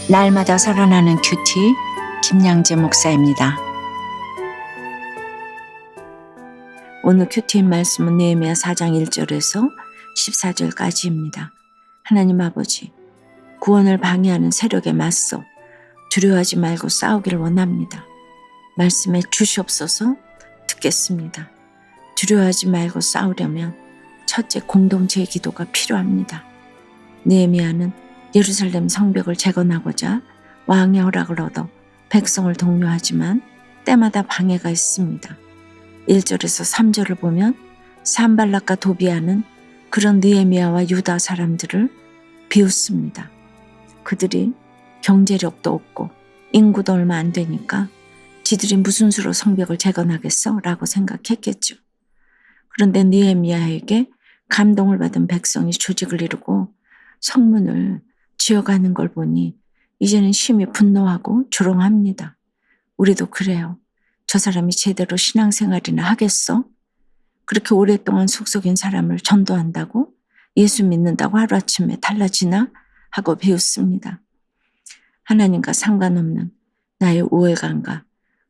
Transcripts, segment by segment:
날마다 살아나는 큐티 김양재 목사입니다. 오늘 큐티인 말씀은 느헤미야 4장 1절에서 14절까지입니다. 하나님 아버지, 구원을 방해하는 세력에 맞서 두려워하지 말고 싸우기를 원합니다. 말씀에 주시옵소서. 듣겠습니다. 두려워하지 말고 싸우려면 첫째, 공동체의 기도가 필요합니다. 느헤미야는 예루살렘 성벽을 재건하고자 왕의 허락을 얻어 백성을 독려하지만 때마다 방해가 있습니다. 1절에서 3절을 보면 산발락과 도비아는 그런 느헤미야와 유다 사람들을 비웃습니다. 그들이 경제력도 없고 인구도 얼마 안 되니까 지들이 무슨 수로 성벽을 재건하겠어? 라고 생각했겠죠. 그런데 느헤미야에게 감동을 받은 백성이 조직을 이루고 성문을 지어가는 걸 보니 이제는 심히 분노하고 조롱합니다. 우리도 그래요. 저 사람이 제대로 신앙생활이나 하겠어? 그렇게 오랫동안 속속인 사람을 전도한다고? 예수 믿는다고 하루아침에 달라지나? 하고 비웃습니다. 하나님과 상관없는 나의 우월감과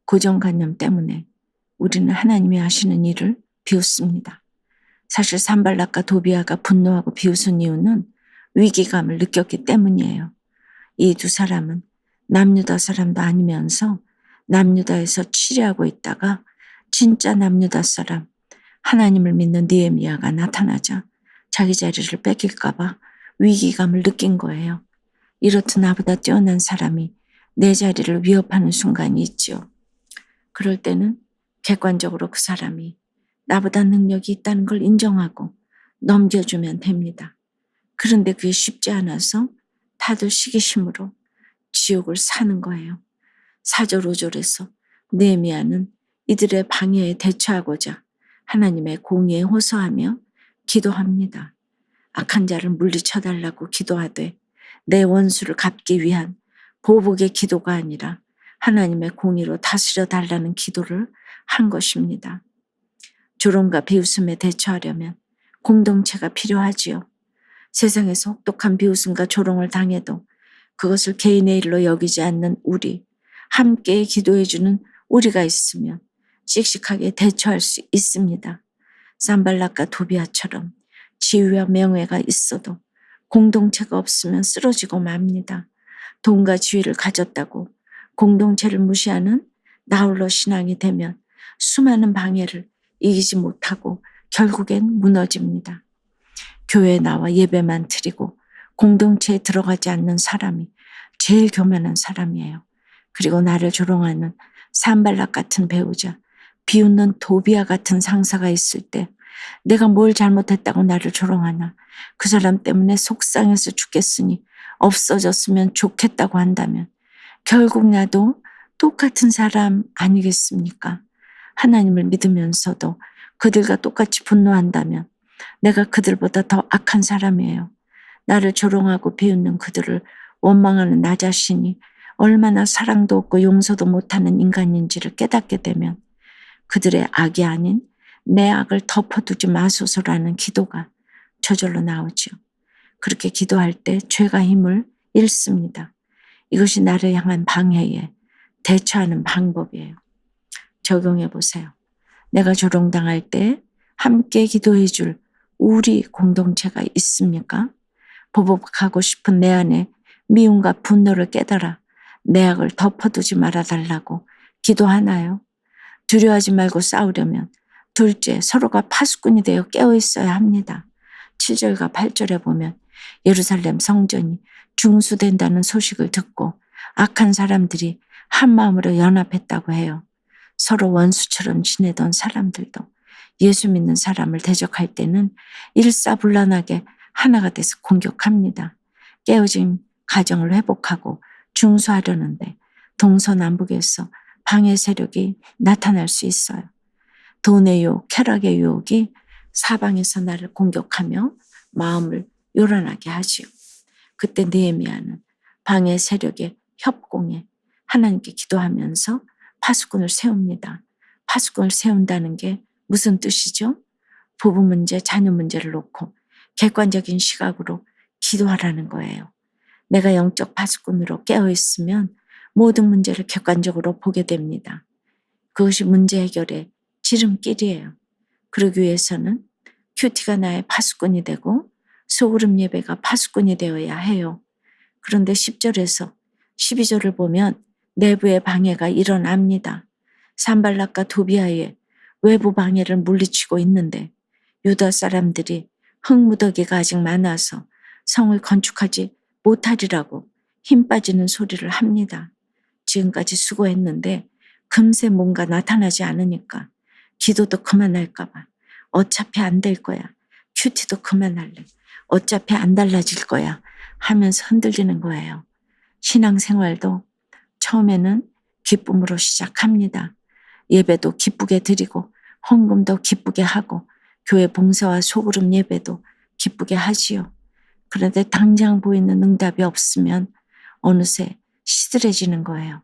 고정관념 때문에 우리는 하나님이 하시는 일을 비웃습니다. 사실 산발락과 도비아가 분노하고 비웃은 이유는 위기감을 느꼈기 때문이에요. 이 두 사람은 남유다 사람도 아니면서 남유다에서 치리하고 있다가 진짜 남유다 사람, 하나님을 믿는 느헤미야가 나타나자 자기 자리를 뺏길까 봐 위기감을 느낀 거예요. 이렇듯 나보다 뛰어난 사람이 내 자리를 위협하는 순간이 있죠. 그럴 때는 객관적으로 그 사람이 나보다 능력이 있다는 걸 인정하고 넘겨주면 됩니다. 그런데 그게 쉽지 않아서 다들 시기심으로 지옥을 사는 거예요. 4절 5절에서 느헤미야는 이들의 방해에 대처하고자 하나님의 공의에 호소하며 기도합니다. 악한 자를 물리쳐달라고 기도하되 내 원수를 갚기 위한 보복의 기도가 아니라 하나님의 공의로 다스려 달라는 기도를 한 것입니다. 조롱과 비웃음에 대처하려면 공동체가 필요하지요. 세상에서 혹독한 비웃음과 조롱을 당해도 그것을 개인의 일로 여기지 않는 우리, 함께 기도해주는 우리가 있으면 씩씩하게 대처할 수 있습니다. 산발락과 도비아처럼 지위와 명예가 있어도 공동체가 없으면 쓰러지고 맙니다. 돈과 지위를 가졌다고 공동체를 무시하는 나홀로 신앙이 되면 수많은 방해를 이기지 못하고 결국엔 무너집니다. 교회에 나와 예배만 드리고 공동체에 들어가지 않는 사람이 제일 교만한 사람이에요. 그리고 나를 조롱하는 산발락 같은 배우자, 비웃는 도비아 같은 상사가 있을 때 내가 뭘 잘못했다고 나를 조롱하나, 그 사람 때문에 속상해서 죽겠으니 없어졌으면 좋겠다고 한다면 결국 나도 똑같은 사람 아니겠습니까? 하나님을 믿으면서도 그들과 똑같이 분노한다면 내가 그들보다 더 악한 사람이에요. 나를 조롱하고 비웃는 그들을 원망하는 나 자신이 얼마나 사랑도 없고 용서도 못하는 인간인지를 깨닫게 되면 그들의 악이 아닌 내 악을 덮어두지 마소서라는 기도가 저절로 나오죠. 그렇게 기도할 때 죄가 힘을 잃습니다. 이것이 나를 향한 방해에 대처하는 방법이에요. 적용해 보세요. 내가 조롱당할 때 함께 기도해 줄 우리 공동체가 있습니까? 보복하고 싶은 내 안에 미움과 분노를 깨달아 내 악을 덮어두지 말아달라고 기도하나요? 두려워하지 말고 싸우려면 둘째, 서로가 파수꾼이 되어 깨어있어야 합니다. 7절과 8절에 보면 예루살렘 성전이 중수된다는 소식을 듣고 악한 사람들이 한 마음으로 연합했다고 해요. 서로 원수처럼 지내던 사람들도 예수 믿는 사람을 대적할 때는 일사불란하게 하나가 돼서 공격합니다. 깨어진 가정을 회복하고 중수하려는데 동서남북에서 방해 세력이 나타날 수 있어요. 돈의 유혹, 쾌락의 유혹이 사방에서 나를 공격하며 마음을 요란하게 하지요. 그때 느헤미야는 방해 세력의 협공에 하나님께 기도하면서 파수꾼을 세웁니다. 파수꾼을 세운다는 게 무슨 뜻이죠? 부부 문제, 자녀 문제를 놓고 객관적인 시각으로 기도하라는 거예요. 내가 영적 파수꾼으로 깨어있으면 모든 문제를 객관적으로 보게 됩니다. 그것이 문제 해결의 지름길이에요. 그러기 위해서는 큐티가 나의 파수꾼이 되고 소그룹 예배가 파수꾼이 되어야 해요. 그런데 10절에서 12절을 보면 내부의 방해가 일어납니다. 산발락과 도비아의 외부 방해를 물리치고 있는데 유다 사람들이 흙무더기가 아직 많아서 성을 건축하지 못하리라고 힘 빠지는 소리를 합니다. 지금까지 수고했는데 금세 뭔가 나타나지 않으니까 기도도 그만할까 봐. 어차피 안 될 거야. 큐티도 그만할래. 어차피 안 달라질 거야 하면서 흔들리는 거예요. 신앙생활도 처음에는 기쁨으로 시작합니다. 예배도 기쁘게 드리고 헌금도 기쁘게 하고 교회 봉사와 소그룹 예배도 기쁘게 하지요. 그런데 당장 보이는 응답이 없으면 어느새 시들해지는 거예요.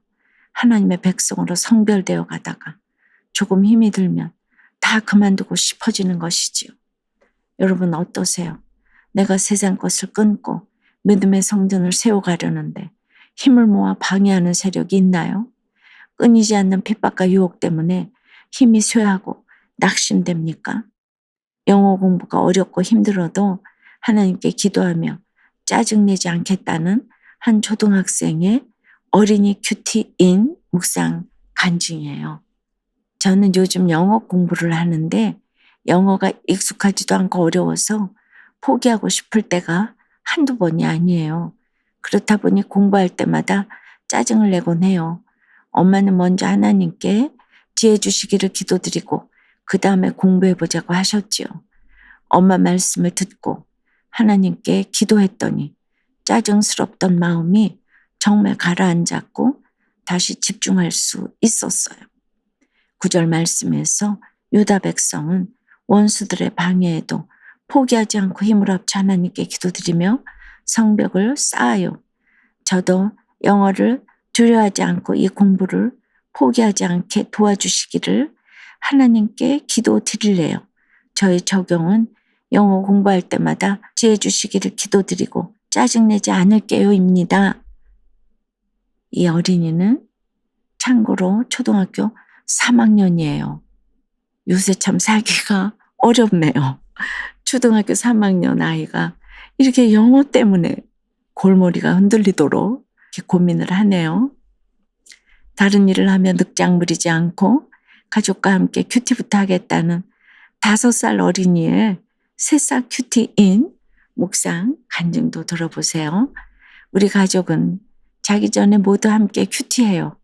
하나님의 백성으로 성별되어 가다가 조금 힘이 들면 다 그만두고 싶어지는 것이지요. 여러분 어떠세요? 내가 세상 것을 끊고 믿음의 성전을 세워가려는데 힘을 모아 방해하는 세력이 있나요? 끊이지 않는 핍박과 유혹 때문에 힘이 쇠하고 낙심됩니까? 영어 공부가 어렵고 힘들어도 하나님께 기도하며 짜증내지 않겠다는 한 초등학생의 어린이 큐티인 묵상 간증이에요. 저는 요즘 영어 공부를 하는데 영어가 익숙하지도 않고 어려워서 포기하고 싶을 때가 한두 번이 아니에요. 그렇다 보니 공부할 때마다 짜증을 내곤 해요. 엄마는 먼저 하나님께 지혜 주시기를 기도드리고 그 다음에 공부해보자고 하셨지요. 엄마 말씀을 듣고 하나님께 기도했더니 짜증스럽던 마음이 정말 가라앉았고 다시 집중할 수 있었어요. 9절 말씀에서 유다 백성은 원수들의 방해에도 포기하지 않고 힘을 합쳐 하나님께 기도드리며 성벽을 쌓아요. 저도 영어를 두려워하지 않고 이 공부를 포기하지 않게 도와주시기를 하나님께 기도드릴래요. 저의 적용은 영어 공부할 때마다 지혜 주시기를 기도드리고 짜증내지 않을게요입니다. 이 어린이는 참고로 초등학교 3학년이에요. 요새 참 살기가 어렵네요. 초등학교 3학년 아이가 이렇게 영어 때문에 골머리가 흔들리도록 이렇게 고민을 하네요. 다른 일을 하며 늑장 부리지 않고 가족과 함께 큐티부터 하겠다는 5살 어린이의 3살 큐티인 묵상 간증도 들어보세요. 우리 가족은 자기 전에 모두 함께 큐티해요.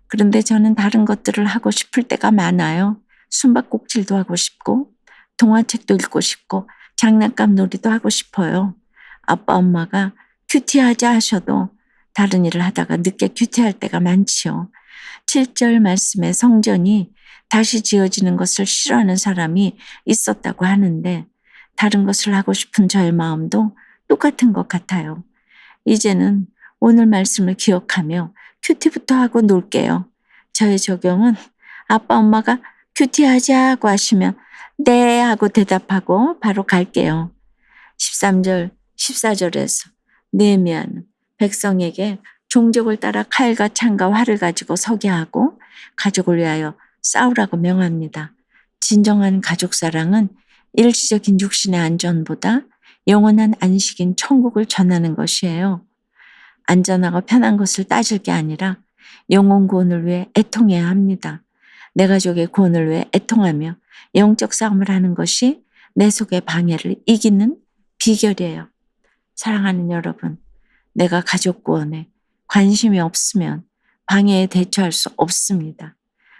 그런데 저는 다른 것들을 하고 싶을 때가 많아요. 숨바꼭질도 하고 싶고 동화책도 읽고 싶고 장난감 놀이도 하고 싶어요. 아빠 엄마가 큐티하자 하셔도 다른 일을 하다가 늦게 큐티할 때가 많지요. 7절 말씀에 성전이 다시 지어지는 것을 싫어하는 사람이 있었다고 하는데 다른 것을 하고 싶은 저의 마음도 똑같은 것 같아요. 이제는 오늘 말씀을 기억하며 큐티부터 하고 놀게요. 저의 적용은 아빠 엄마가 큐티하자고 하시면 네 하고 대답하고 바로 갈게요. 13절, 14절에서 느헤미야는 백성에게 종족을 따라 칼과 창과 활을 가지고 서게 하고 가족을 위하여 싸우라고 명합니다. 진정한 가족 사랑은 일시적인 육신의 안전보다 영원한 안식인 천국을 전하는 것이에요. 안전하고 편한 것을 따질 게 아니라 영혼 구원을 위해 애통해야 합니다. 내 가족의 구원을 위해 애통하며 영적 싸움을 하는 것이 내 속의 방해를 이기는 비결이에요. 사랑하는 여러분, 내가 가족 구원에 관심이 없으면 방해에 대처할 수 없습니다.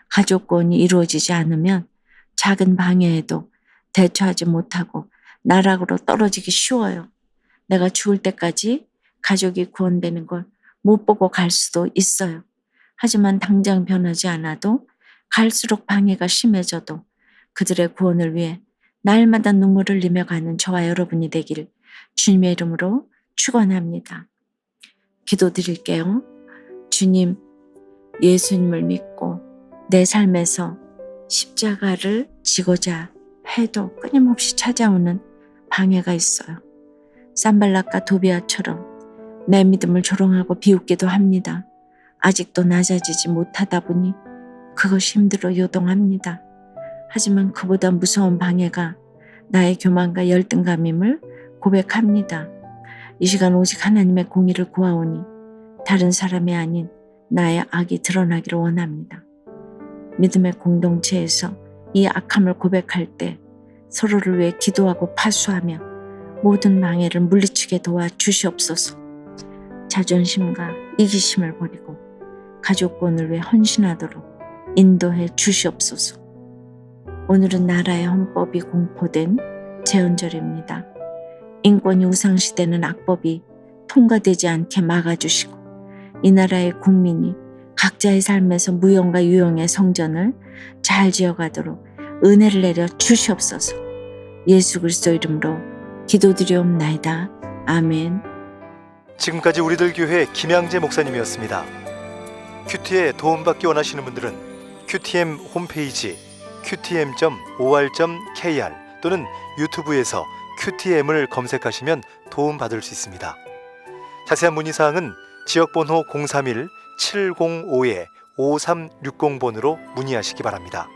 가족 구원이 이루어지지 않으면 작은 방해에도 대처하지 못하고 나락으로 떨어지기 쉬워요. 내가 죽을 때까지 가족이 구원되는 걸 못 보고 갈 수도 있어요. 하지만 당장 변하지 않아도 갈수록 방해가 심해져도 그들의 구원을 위해 날마다 눈물을 흘리며 가는 저와 여러분이 되길 주님의 이름으로 축원합니다. 기도드릴게요. 주님, 예수님을 믿고 내 삶에서 십자가를 지고자 해도 끊임없이 찾아오는 방해가 있어요. 산발락과 도비아처럼 내 믿음을 조롱하고 비웃기도 합니다. 아직도 낮아지지 못하다 보니 그것이 힘들어 요동합니다. 하지만 그보다 무서운 방해가 나의 교만과 열등감임을 고백합니다. 이 시간 오직 하나님의 공의를 구하오니 다른 사람이 아닌 나의 악이 드러나기를 원합니다. 믿음의 공동체에서 이 악함을 고백할 때 서로를 위해 기도하고 파수하며 모든 망해를 물리치게 도와 주시옵소서. 자존심과 이기심을 버리고 가족권을 위해 헌신하도록 인도해 주시옵소서. 오늘은 나라의 헌법이 공포된 제헌절입니다. 인권이 우상시되는 악법이 통과되지 않게 막아주시고 이 나라의 국민이 각자의 삶에서 무용과 유용의 성전을 잘 지어가도록 은혜를 내려 주시옵소서. 예수 그리스도 이름으로 기도드리옵나이다. 아멘. 지금까지 우리들 교회 김양재 목사님이었습니다. 큐티에 도움받기 원하시는 분들은 QTM 홈페이지 qtm.or.kr 또는 유튜브에서 QTM을 검색하시면 도움받을 수 있습니다. 자세한 문의사항은 지역번호 031-705-5360번으로 문의하시기 바랍니다.